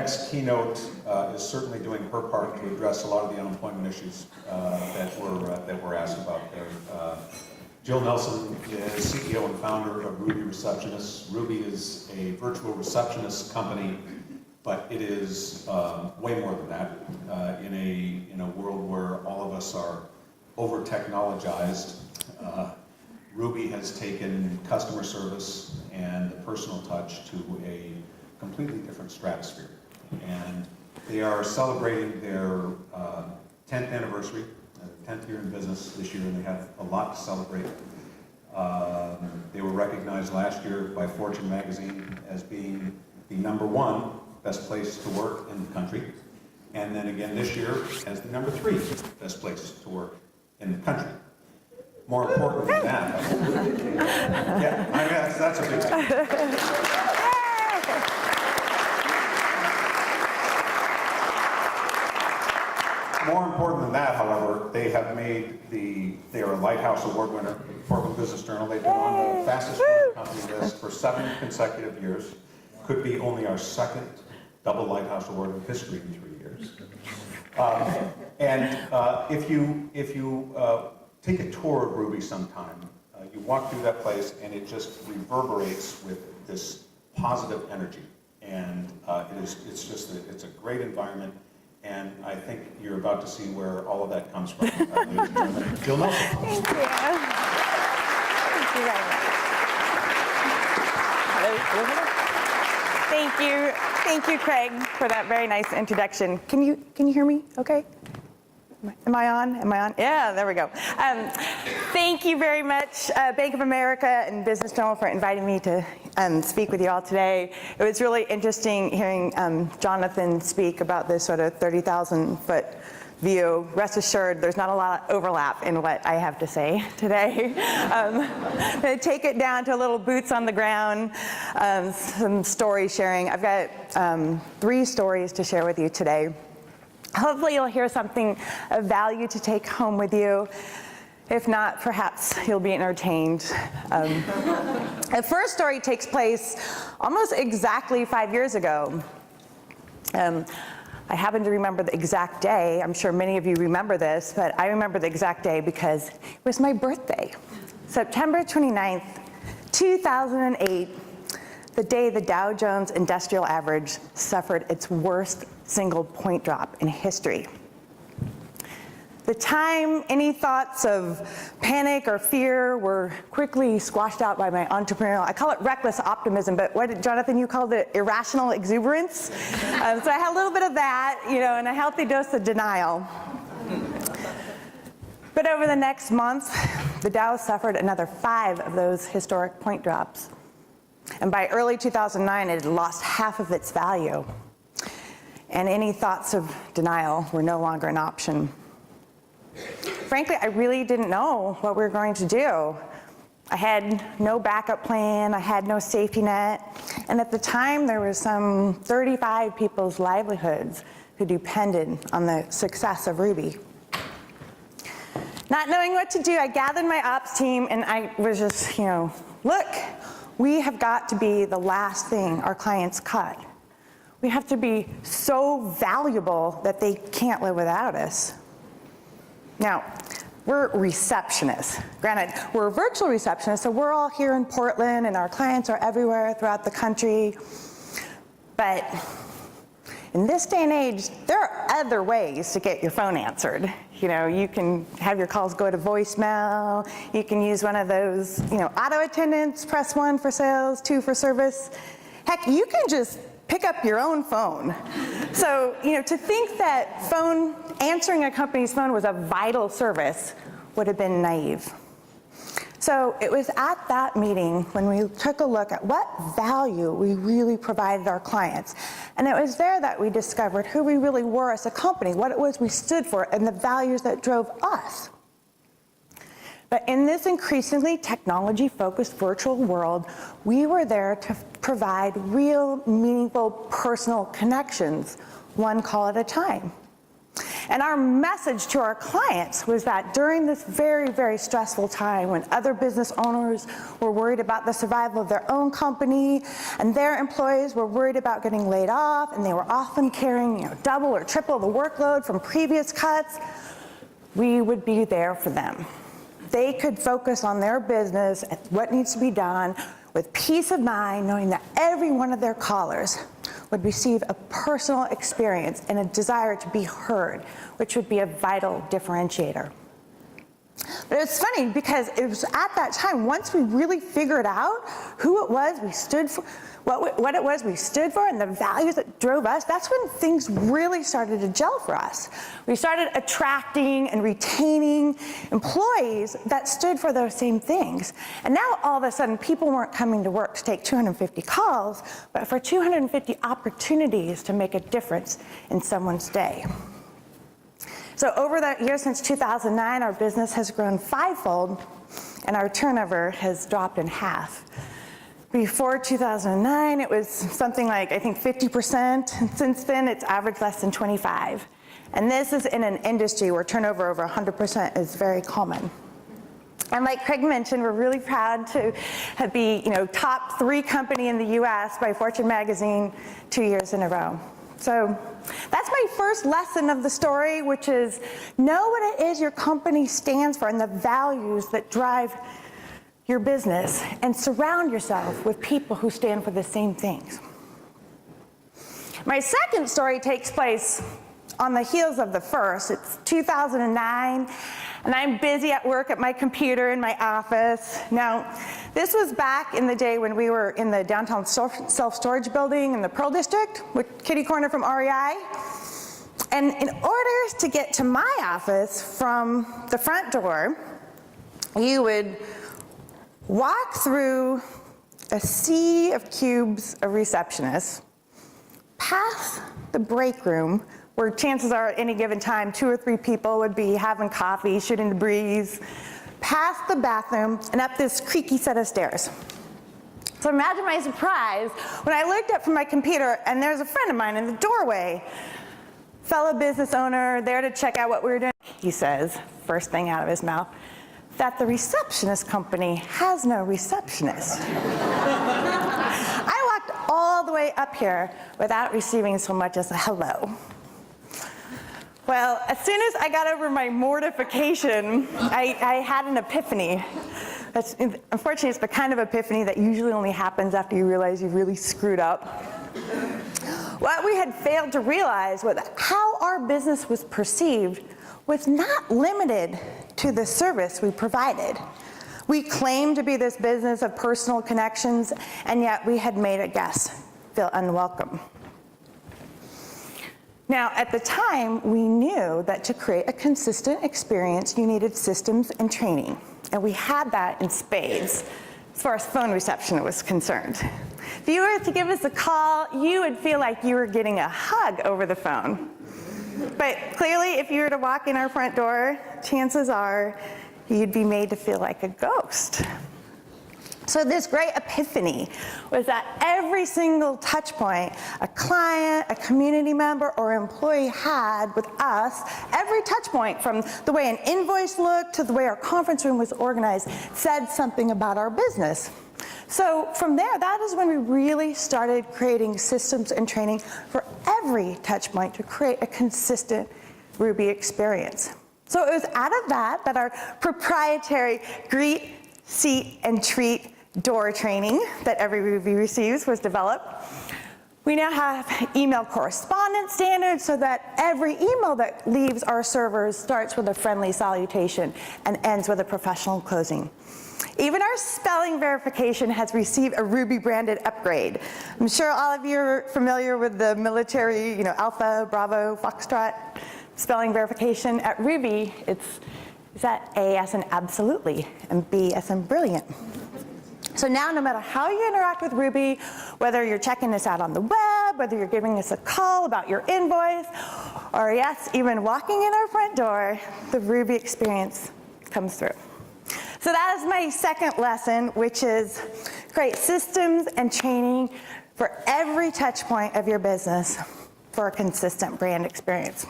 next keynote is certainly doing her part to address a lot of the unemployment issues that we're asked about there. Jill Nelson is CEO and founder of Ruby Receptionists. Ruby is a virtual receptionist company, but it is way more than that. In a world where all of us are over-technologized, Ruby has taken customer service and the personal touch to a completely different stratosphere. And they are celebrating their 10th anniversary, 10th year in business this year, and they have a lot to celebrate. They were recognized last year by Fortune magazine as being the #1 best place to work in the country. And then again this year as the #3 best place to work in the country. More important than that, yeah, that's a big thing. More important than that, however, they are a Lighthouse Award winner, Portland Business Journal. They've been on the fastest growing company list for 7 consecutive years. Could be only our second double Lighthouse Award in history in 3 years. If you take a tour of Ruby sometime, you walk through that place and it just reverberates with this positive energy. And it's a great environment. And I think you're about to see where all of that comes from. Ladies and gentlemen, Jill Nelson. Thank you. Thank you very much. Thank you, Craig, for that very nice introduction. Can you hear me? Okay. Am I on? Yeah, there we go. Thank you very much, Bank of America and Business Journal, for inviting me to speak with you all today. It was really interesting hearing Jonathan speak about this sort of 30,000-foot view. Rest assured, there's not a lot of overlap in what I have to say today. Take it down to a little boots on the ground, some story sharing. I've got 3 stories to share with you today. Hopefully you'll hear something of value to take home with you. If not, perhaps you'll be entertained. The first story takes place almost exactly 5 years ago. I happen to remember the exact day. I'm sure many of you remember this, but I remember the exact day because it was my birthday. September 29th, 2008, the day the Dow Jones Industrial Average suffered its worst single point drop in history. The time any thoughts of panic or fear were quickly squashed out by my entrepreneurial, I call it reckless optimism, but what did, Jonathan, you called it irrational exuberance? So I had a little bit of that, and a healthy dose of denial. But over the next month, the Dow suffered another 5 of those historic point drops. And by early 2009, it had lost half of its value. And any thoughts of denial were no longer an option. Frankly, I really didn't know what we were going to do. I had no backup plan, I had no safety net, and at the time there was some 35 people's livelihoods who depended on the success of Ruby. Not knowing what to do, I gathered my ops team and I was just, look, we have got to be the last thing our clients cut. We have to be so valuable that they can't live without us. Now, we're receptionists. Granted, we're virtual receptionists, so we're all here in Portland and our clients are everywhere throughout the country. But in this day and age, there are other ways to get your phone answered. You can have your calls go to voicemail. You can use one of those, auto attendants, press 1 for sales, 2 for service. Heck, you can just pick up your own phone. So, to think that answering a company's phone was a vital service would have been naive. So it was at that meeting when we took a look at what value we really provided our clients. And it was there that we discovered who we really were as a company, what it was we stood for, and the values that drove us. But in this increasingly technology-focused virtual world, we were there to provide real, meaningful, personal connections, one call at a time. And our message to our clients was that during this very, very stressful time when other business owners were worried about the survival of their own company and their employees were worried about getting laid off and they were often carrying double or triple the workload from previous cuts, we would be there for them. They could focus on their business and what needs to be done with peace of mind, knowing that every one of their callers would receive a personal experience and a desire to be heard, which would be a vital differentiator. But it's funny because it was at that time, once we really figured out who it was we stood for, what it was we stood for and the values that drove us, that's when things really started to gel for us. We started attracting and retaining employees that stood for those same things. And now all of a sudden people weren't coming to work to take 250 calls, but for 250 opportunities to make a difference in someone's day. So over the years since 2009, our business has grown fivefold and our turnover has dropped in half. Before 2009, it was something like, I think, 50%. And since then, it's averaged less than 25. And this is in an industry where turnover over 100% is very common. And like Craig mentioned, we're really proud to be, top 3 company in the US by Fortune magazine 2 years in a row. So that's my first lesson of the story, which is know what it is your company stands for and the values that drive your business, and surround yourself with people who stand for the same things. My second story takes place on the heels of the first. It's 2009, and I'm busy at work at my computer in my office. Now, this was back in the day when we were in the downtown self-storage building in the Pearl District, with kitty corner from REI. And in order to get to my office from the front door, you would walk through a sea of cubes of receptionists, past the break room, where chances are at any given time 2 or 3 people would be having coffee, shooting the breeze, past the bathroom, and up this creaky set of stairs. So imagine my surprise when I looked up from my computer and there's a friend of mine in the doorway, fellow business owner, there to check out what we were doing. He says, first thing out of his mouth, that the receptionist company has no receptionist. I walked all the way up here without receiving so much as a hello. Well, as soon as I got over my mortification, I had an epiphany. Unfortunately, it's the kind of epiphany that usually only happens after you realize you've really screwed up. What we had failed to realize was how our business was perceived was not limited to the service we provided. We claimed to be this business of personal connections, and yet we had made a guest feel unwelcome. Now, at the time, we knew that to create a consistent experience, you needed systems and training, and we had that in spades, as far as phone reception was concerned. If you were to give us a call, you would feel like you were getting a hug over the phone. But clearly, if you were to walk in our front door, chances are you'd be made to feel like a ghost. So this great epiphany was that every single touch point a client, a community member, or employee had with us, every touch point from the way an invoice looked to the way our conference room was organized, said something about our business. So from there, that is when we really started creating systems and training for every touch point to create a consistent Ruby experience. So it was out of that our proprietary greet, seat, and treat door training that every Ruby receives was developed. We now have email correspondence standards so that every email that leaves our servers starts with a friendly salutation and ends with a professional closing. Even our spelling verification has received a Ruby branded upgrade. I'm sure all of you are familiar with the military, Alpha, Bravo, Foxtrot spelling verification. At Ruby, it's that A as in absolutely and B as in brilliant. So now no matter how you interact with Ruby, whether you're checking us out on the web, whether you're giving us a call about your invoice, or yes, even walking in our front door, the Ruby experience comes through. So that is my second lesson, which is create systems and training for every touch point of your business for a consistent brand experience.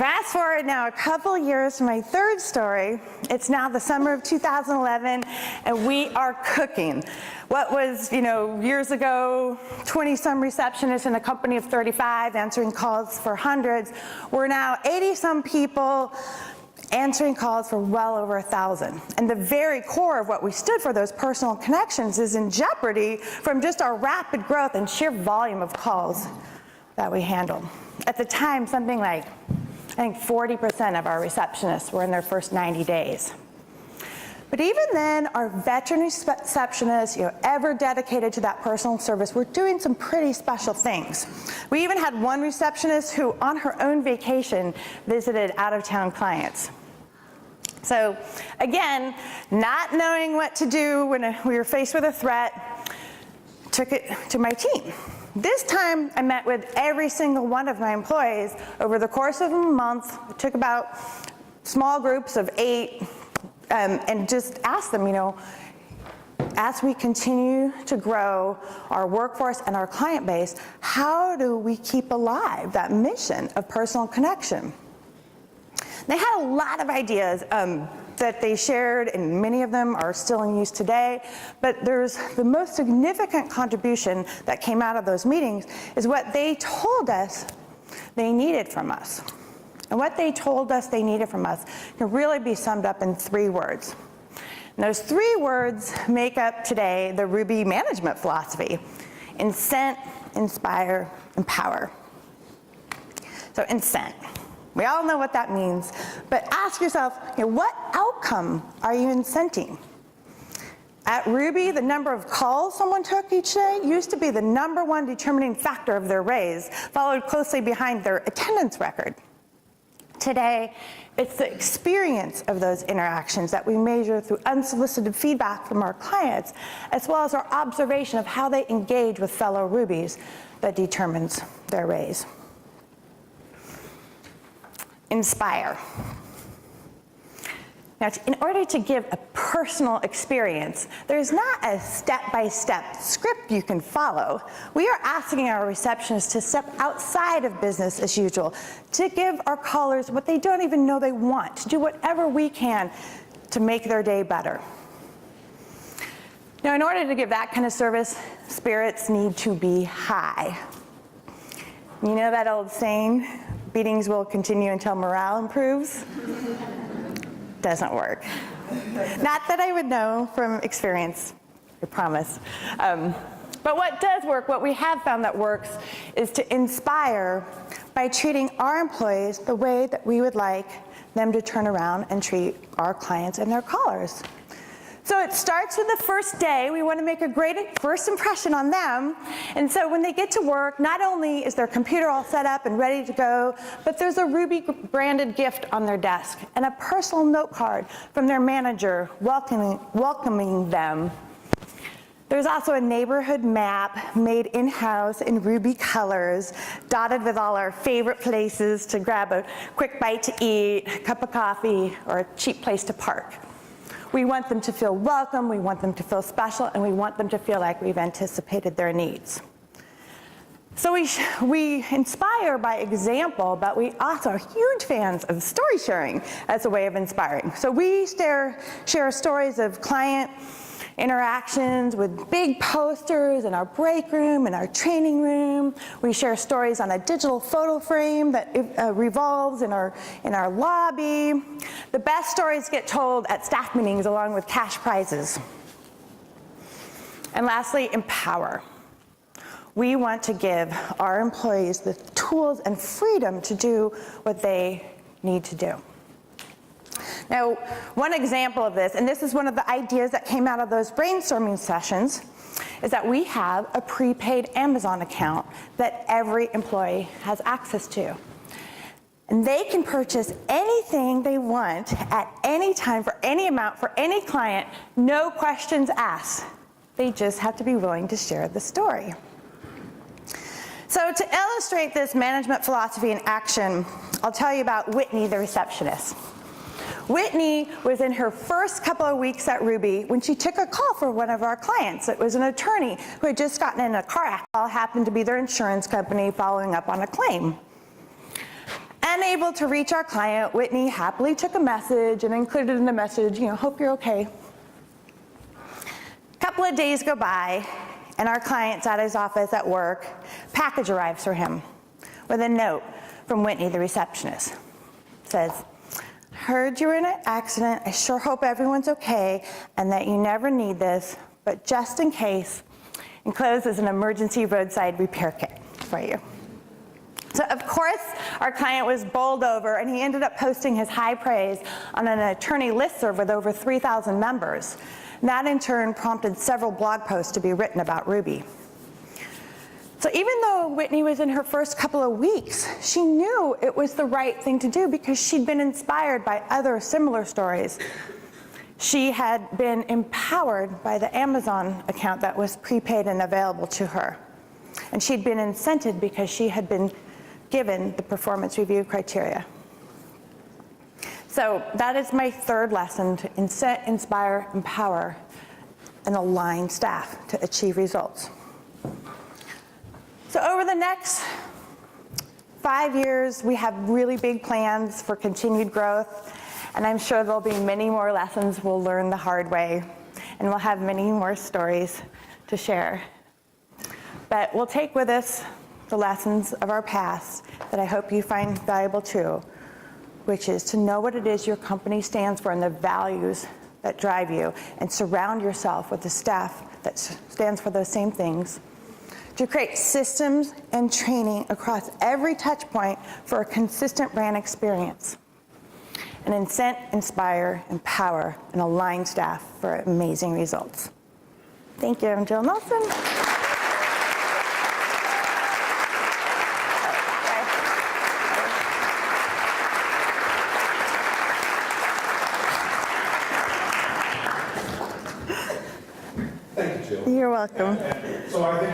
Fast forward now a couple years to my third story. It's now the summer of 2011, and we are cooking. What was, years ago, 20-some receptionists in a company of 35 answering calls for hundreds, we're now 80-some people answering calls for well over 1,000. And the very core of what we stood for, those personal connections, is in jeopardy from just our rapid growth and sheer volume of calls that we handled. At the time, something like, I think 40% of our receptionists were in their first 90 days. But even then, our veteran receptionists, ever dedicated to that personal service, were doing some pretty special things. We even had one receptionist who, on her own vacation, visited out-of-town clients. So again, not knowing what to do when we were faced with a threat, took it to my team. This time, I met with every single one of my employees over the course of a month. It took about small groups of 8, and just asked them, as we continue to grow our workforce and our client base, how do we keep alive that mission of personal connection? They had a lot of ideas that they shared, and many of them are still in use today, but there's the most significant contribution that came out of those meetings is what they told us they needed from us. And what they told us they needed from us can really be summed up in 3 words. And those 3 words make up today the Ruby management philosophy: incent, inspire, empower. So incent. We all know what that means, but ask yourself, what outcome are you incenting? At Ruby, the number of calls someone took each day used to be the #1 determining factor of their raise, followed closely behind their attendance record. Today, it's the experience of those interactions that we measure through unsolicited feedback from our clients, as well as our observation of how they engage with fellow Rubies, that determines their raise. Inspire. Now, in order to give a personal experience, there's not a step-by-step script you can follow. We are asking our receptionists to step outside of business as usual, to give our callers what they don't even know they want, to do whatever we can to make their day better. Now, in order to give that kind of service, spirits need to be high. You know that old saying, meetings will continue until morale improves? Doesn't work. Not that I would know from experience, I promise. But what does work, what we have found that works, is to inspire by treating our employees the way that we would like them to turn around and treat our clients and their callers. So it starts with the first day. We want to make a great first impression on them. And so when they get to work, not only is their computer all set up and ready to go, but there's a Ruby branded gift on their desk and a personal note card from their manager welcoming them. There's also a neighborhood map made in-house in Ruby colors, dotted with all our favorite places to grab a quick bite to eat, a cup of coffee, or a cheap place to park. We want them to feel welcome, we want them to feel special, and we want them to feel like we've anticipated their needs. So we inspire by example, but we also are huge fans of story sharing as a way of inspiring. So we share stories of client interactions with big posters in our break room, in our training room. We share stories on a digital photo frame that revolves in our lobby. The best stories get told at staff meetings along with cash prizes. And lastly, empower. We want to give our employees the tools and freedom to do what they need to do. Now, one example of this, and this is one of the ideas that came out of those brainstorming sessions, is that we have a prepaid Amazon account that every employee has access to. And they can purchase anything they want at any time for any amount for any client, no questions asked. They just have to be willing to share the story. So to illustrate this management philosophy in action, I'll tell you about Whitney, the receptionist. Whitney was in her first couple of weeks at Ruby when she took a call for one of our clients. It was an attorney who had just gotten in a car accident. It happened to be their insurance company following up on a claim. unable to reach our client, Whitney happily took a message and included in the message, hope you're okay. A couple of days go by, and our client's at his office at work. Package arrives for him with a note from Whitney, the receptionist. It says, heard you were in an accident. I sure hope everyone's okay and that you never need this, but just in case, enclosed is an emergency roadside repair kit for you. So of course, our client was bowled over, and he ended up posting his high praise on an attorney listserv with over 3,000 members. And that in turn prompted several blog posts to be written about Ruby. So even though Whitney was in her first couple of weeks, she knew it was the right thing to do because she'd been inspired by other similar stories. She had been empowered by the Amazon account that was prepaid and available to her. And she'd been incented because she had been given the performance review criteria. So that is my third lesson: to incent, inspire, empower, and align staff to achieve results. So over the next 5 years, we have really big plans for continued growth, and I'm sure there'll be many more lessons we'll learn the hard way, and we'll have many more stories to share. But we'll take with us the lessons of our past that I hope you find valuable too, which is to know what it is your company stands for and the values that drive you, and surround yourself with the staff that stands for those same things, to create systems and training across every touch point for a consistent brand experience, and incent, inspire, empower, and align staff for amazing results. Thank you. I'm Jill Nelson. Thank you, Jill. You're welcome. So I think